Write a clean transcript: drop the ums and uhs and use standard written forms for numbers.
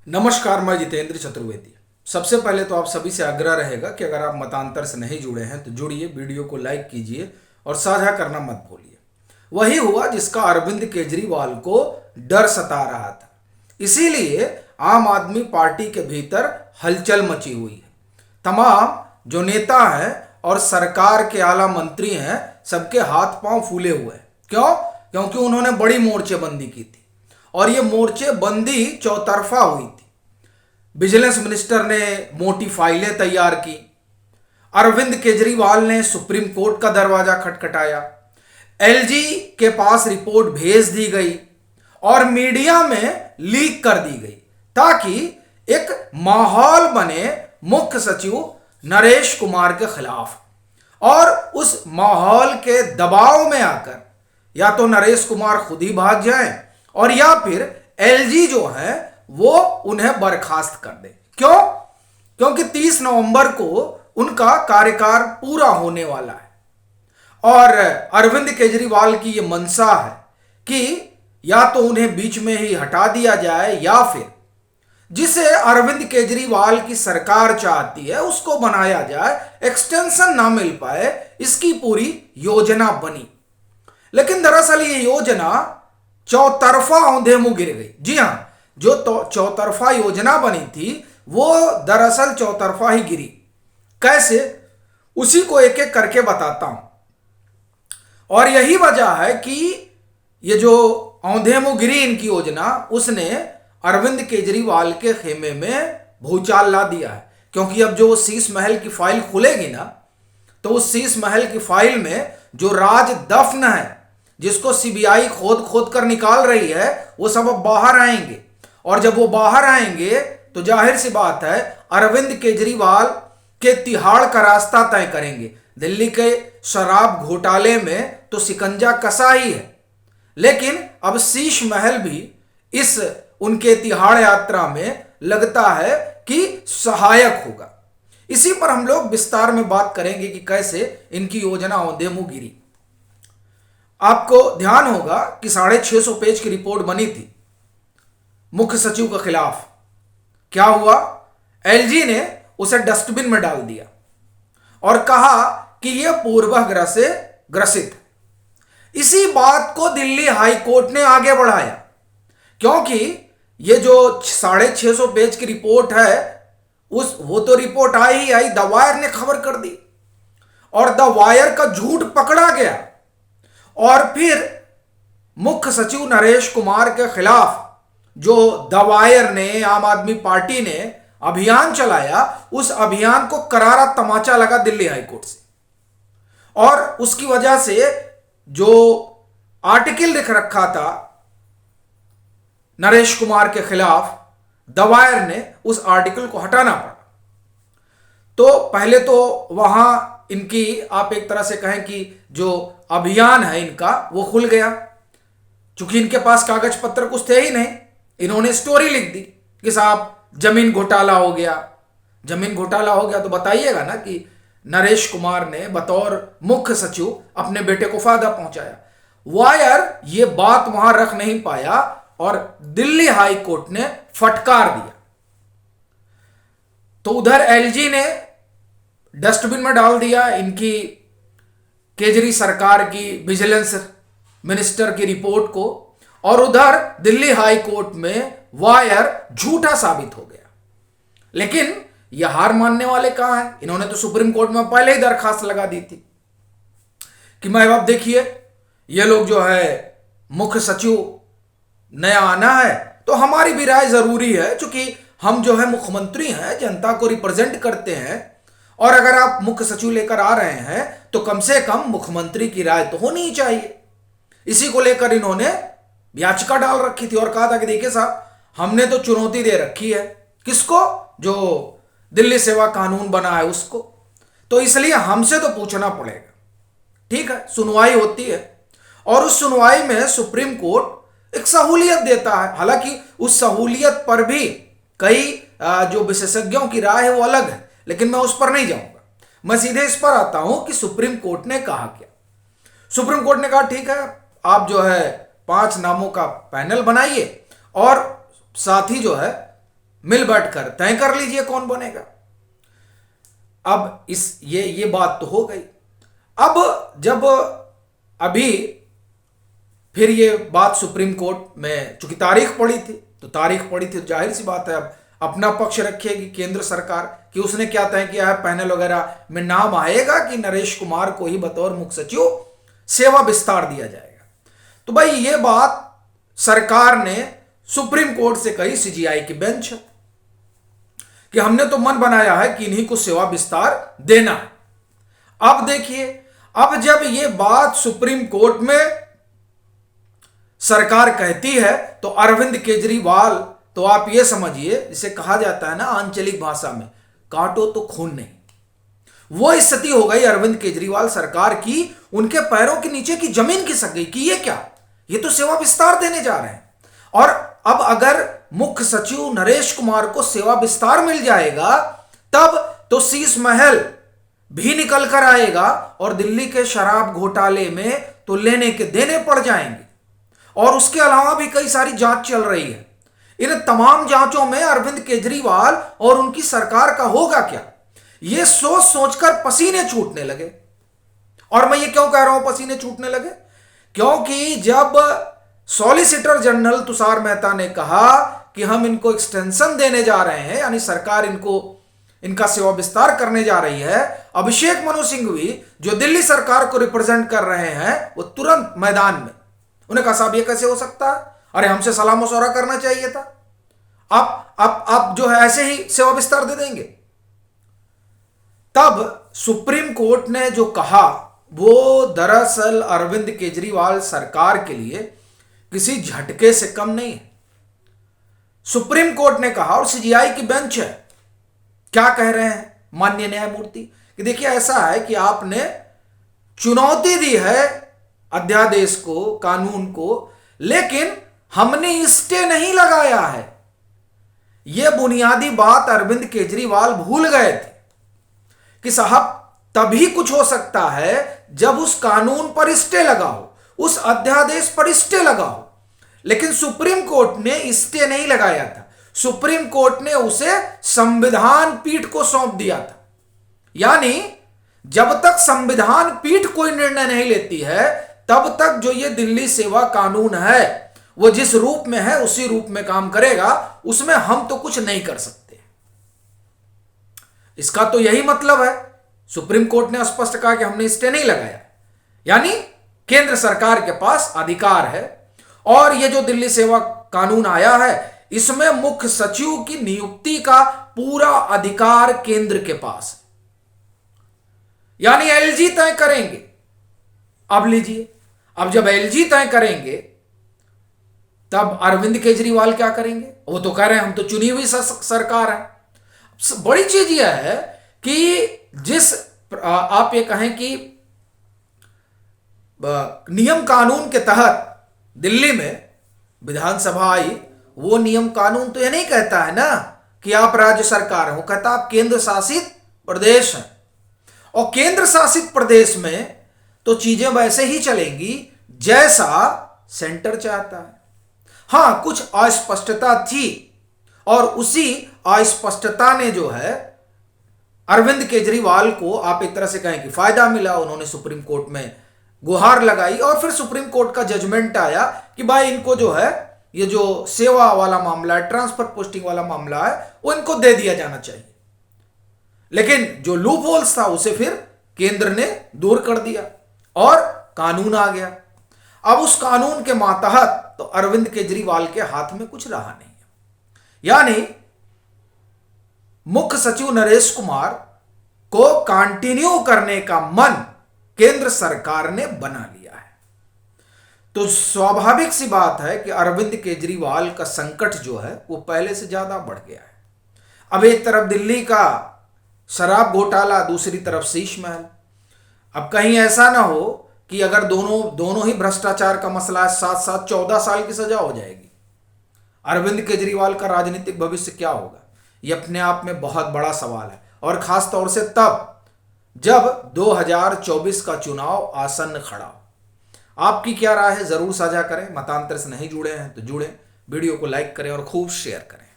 नमस्कार, मैं जितेंद्र चतुर्वेदी। सबसे पहले तो आप सभी से आग्रह रहेगा कि अगर आप मतांतर से नहीं जुड़े हैं तो जुड़िए, वीडियो को लाइक कीजिए और साझा करना मत भूलिए। वही हुआ जिसका अरविंद केजरीवाल को डर सता रहा था, इसीलिए आम आदमी पार्टी के भीतर हलचल मची हुई है। तमाम जो नेता हैं और सरकार के आला मंत्री हैं, सबके हाथ पांव फूले हुए हैं। क्यों? क्योंकि उन्होंने बड़ी मोर्चेबंदी की थी और ये मोर्चेबंदी चौतरफा हुई थी। विजिलेंस मिनिस्टर ने मोटी फाइलें तैयार की, अरविंद केजरीवाल ने सुप्रीम कोर्ट का दरवाजा खटखटाया, एलजी के पास रिपोर्ट भेज दी गई और मीडिया में लीक कर दी गई ताकि एक माहौल बने मुख्य सचिव नरेश कुमार के खिलाफ। और उस माहौल के दबाव में आकर या तो नरेश कुमार खुद ही भाग जाएं और या फिर एलजी जो है वो उन्हें बर्खास्त कर दे। क्यों? क्योंकि 30 नवंबर को उनका कार्यकाल पूरा होने वाला है और अरविंद केजरीवाल की ये मंशा है कि या तो उन्हें बीच में ही हटा दिया जाए या फिर जिसे अरविंद केजरीवाल की सरकार चाहती है उसको बनाया जाए, एक्सटेंशन ना मिल पाए, इसकी पूरी योजना बनी। लेकिन दरअसल ये योजना चौतरफा औंधे मुंह गिर गई। जी हां, जो तो चौतरफा योजना बनी थी वो दरअसल चौतरफा ही गिरी। कैसे? उसी को एक एक करके बताता हूं। और यही वजह है कि ये जो औंधे मुंह गिरी इनकी योजना, उसने अरविंद केजरीवाल के खेमे में भूचाल ला दिया है। क्योंकि अब जो शीश महल की फाइल खुलेगी ना, तो उस शीश महल की फाइल में जो राज दफन है, जिसको सीबीआई खोद खोद कर निकाल रही है, वो सब अब बाहर आएंगे। और जब वो बाहर आएंगे तो जाहिर सी बात है अरविंद केजरीवाल के तिहाड़ का रास्ता तय करेंगे। दिल्ली के शराब घोटाले में तो शिकंजा कसा ही है, लेकिन अब शीश महल भी इस उनके तिहाड़ यात्रा में लगता है कि सहायक होगा। इसी पर हम लोग विस्तार में बात करेंगे कि कैसे इनकी योजना औंधे मुंह गिरी। आपको ध्यान होगा कि 650 पेज की रिपोर्ट बनी थी मुख्य सचिव के खिलाफ। क्या हुआ? एलजी ने उसे डस्टबिन में डाल दिया और कहा कि यह पूर्वाग्रह से ग्रसित है। इसी बात को दिल्ली हाई कोर्ट ने आगे बढ़ाया, क्योंकि यह जो 650 पेज की रिपोर्ट है वो तो report I he I, the wire ने खबर कर दी और द वायर का झूठ पकड़ा गया। और फिर मुख्य सचिव नरेश कुमार के खिलाफ जो द वायर ने, आम आदमी पार्टी ने अभियान चलाया, उस अभियान को करारा तमाचा लगा दिल्ली हाईकोर्ट से। और उसकी वजह से जो आर्टिकल लिख रखा था नरेश कुमार के खिलाफ, द वायर ने उस आर्टिकल को हटाना पड़ा। तो पहले तो वहां इनकी, आप एक तरह से कहें कि जो अभियान है इनका वो खुल गया। चूंकि इनके पास कागज पत्र कुछ थे ही नहीं, इन्होंने स्टोरी लिख दी कि साहब जमीन घोटाला हो गया। जमीन घोटाला हो गया तो बताइएगा ना कि नरेश कुमार ने बतौर मुख्य सचिव अपने बेटे को फायदा पहुंचाया। वायर ये बात वहां रख नहीं पाया और दिल्ली हाई कोर्ट ने फटकार दिया। तो उधर एलजी ने डस्टबिन में डाल दिया इनकी केजरी सरकार की विजिलेंस मिनिस्टर की रिपोर्ट को, और उधर दिल्ली हाई कोर्ट में वायर झूठा साबित हो गया। लेकिन यह हार मानने वाले कहां हैं? इन्होंने तो सुप्रीम कोर्ट में पहले ही दरखास्त लगा दी थी कि मैं अब देखिए ये लोग जो है मुख्य सचिव नया आना है तो हमारी भी राय जरूरी है, क्योंकि हम जो है मुख्यमंत्री हैं, जनता को रिप्रेजेंट करते हैं, और अगर आप मुख्य सचिव लेकर आ रहे हैं तो कम से कम मुख्यमंत्री की राय तो होनी ही चाहिए। इसी को लेकर इन्होंने याचिका डाल रखी थी और कहा था कि देखिए साहब, हमने तो चुनौती दे रखी है। किसको? जो दिल्ली सेवा कानून बना है उसको। तो इसलिए हमसे तो पूछना पड़ेगा। ठीक है, सुनवाई होती है और उस सुनवाई में सुप्रीम कोर्ट एक सहूलियत देता है। हालांकि उस सहूलियत पर भी कई जो विशेषज्ञों की राय है वो अलग है, लेकिन मैं उस पर नहीं जाऊंगा। मैं सीधे इस पर आता हूं कि सुप्रीम कोर्ट ने कहा क्या। सुप्रीम कोर्ट ने कहा ठीक है, आप जो है 5 नामों का पैनल बनाइए और साथ ही जो है मिल बैठकर तय कर लीजिए कौन बनेगा। अब ये बात तो हो गई। अब जब अभी फिर ये बात सुप्रीम कोर्ट में, चूंकि तारीख पड़ी थी तो जाहिर सी बात है अब अपना पक्ष रखेगी केंद्र सरकार कि उसने क्या तय किया है, पैनल वगैरह में नाम आएगा कि नरेश कुमार को ही बतौर मुख्य सचिव सेवा विस्तार दिया जाएगा। तो भाई ये बात सरकार ने सुप्रीम कोर्ट से कही, सीजीआई की बेंच है, कि हमने तो मन बनाया है कि इन्हीं को सेवा विस्तार देना है। अब देखिए, अब जब ये बात सुप्रीम कोर्ट में सरकार कहती है तो अरविंद केजरीवाल, तो आप ये समझिए, जिसे कहा जाता है ना आंचलिक भाषा में, काटो तो खून नहीं, वो स्थिति हो गई अरविंद केजरीवाल सरकार की। उनके पैरों के नीचे की जमीन खिसक गई कि ये क्या, ये तो सेवा विस्तार देने जा रहे हैं। और अब अगर मुख्य सचिव नरेश कुमार को सेवा विस्तार मिल जाएगा तब तो शीश महल भी निकल कर आएगा और दिल्ली के शराब घोटाले में तो लेने के देने पड़ जाएंगे। और उसके अलावा भी कई सारी जांच चल रही है। इन तमाम जांचों में अरविंद केजरीवाल और उनकी सरकार का होगा क्या, ये सोच सोचकर पसीने छूटने लगे। और मैं ये क्यों कह रहा हूं पसीने छूटने लगे, क्योंकि जब सॉलिसिटर जनरल तुषार मेहता ने कहा कि हम इनको एक्सटेंशन देने जा रहे हैं, यानी सरकार इनका सेवा विस्तार करने जा रही है, अभिषेक मनु सिंघवी जो दिल्ली सरकार को रिप्रेजेंट कर रहे हैं, वो तुरंत मैदान में, उन्हें कहा साहब ये कैसे हो सकता है, अरे हमसे सलाह मशवरा करना चाहिए था, आप जो है ऐसे ही सेवा विस्तार दे देंगे। तब सुप्रीम कोर्ट ने जो कहा वो दरअसल अरविंद केजरीवाल सरकार के लिए किसी झटके से कम नहीं है। सुप्रीम कोर्ट ने कहा, और सीजीआई की बेंच है, क्या कह रहे हैं माननीय न्यायमूर्ति, कि देखिए ऐसा है कि आपने चुनौती दी है अध्यादेश को, कानून को, लेकिन हमने स्टे नहीं लगाया है। यह बुनियादी बात अरविंद केजरीवाल भूल गए थे कि साहब तभी कुछ हो सकता है जब उस कानून पर स्टे लगा हो, उस अध्यादेश पर स्टे लगा हो। लेकिन सुप्रीम कोर्ट ने स्टे नहीं लगाया था, सुप्रीम कोर्ट ने उसे संविधान पीठ को सौंप दिया था। यानी जब तक संविधान पीठ कोई निर्णय नहीं लेती है तब तक जो ये दिल्ली सेवा कानून है वो जिस रूप में है उसी रूप में काम करेगा, उसमें हम तो कुछ नहीं कर सकते। इसका तो यही मतलब है, सुप्रीम कोर्ट ने स्पष्ट कहा कि हमने स्टे नहीं लगाया, यानी केंद्र सरकार के पास अधिकार है। और ये जो दिल्ली सेवा कानून आया है इसमें मुख्य सचिव की नियुक्ति का पूरा अधिकार केंद्र के पास है, यानी एलजी तय करेंगे। अब लीजिए, अब जब एलजी तय करेंगे तब अरविंद केजरीवाल क्या करेंगे, वो तो कह रहे हैं हम तो चुनी हुई सरकार है। बड़ी चीज यह है कि जिस आप ये कहें कि नियम कानून के तहत दिल्ली में विधानसभा आई, वो नियम कानून तो ये नहीं कहता है ना कि आप राज्य सरकार हो, कहता आप केंद्र शासित प्रदेश हैं। और केंद्र शासित प्रदेश में तो चीजें वैसे ही चलेंगी जैसा सेंटर चाहता है। हां, कुछ अस्पष्टता थी और उसी अस्पष्टता ने जो है अरविंद केजरीवाल को आप एक तरह से कहें कि फायदा मिला। उन्होंने सुप्रीम कोर्ट में गुहार लगाई और फिर सुप्रीम कोर्ट का जजमेंट आया कि भाई इनको जो है ये जो सेवा वाला मामला है, ट्रांसफर पोस्टिंग वाला मामला है, वो इनको दे दिया जाना चाहिए। लेकिन जो लूप होल्स था उसे फिर केंद्र ने दूर कर दिया और कानून आ गया। अब उस कानून के मातहत तो अरविंद केजरीवाल के हाथ में कुछ रहा नहीं है, यानी मुख्य सचिव नरेश कुमार को कंटिन्यू करने का मन केंद्र सरकार ने बना लिया है। तो स्वाभाविक सी बात है कि अरविंद केजरीवाल का संकट जो है वो पहले से ज्यादा बढ़ गया है। अब एक तरफ दिल्ली का शराब घोटाला, दूसरी तरफ शीश महल। अब कहीं ऐसा ना हो कि अगर दोनों ही भ्रष्टाचार का मसला है, साथ साथ 14 साल की सजा हो जाएगी। अरविंद केजरीवाल का राजनीतिक भविष्य क्या होगा, यह अपने आप में बहुत बड़ा सवाल है, और खास तौर से तब जब 2024 का चुनाव आसन्न खड़ा हो। आपकी क्या राय है जरूर साझा करें। मतांतर से नहीं जुड़े हैं तो जुड़ें, वीडियो को लाइक करें और खूब शेयर करें।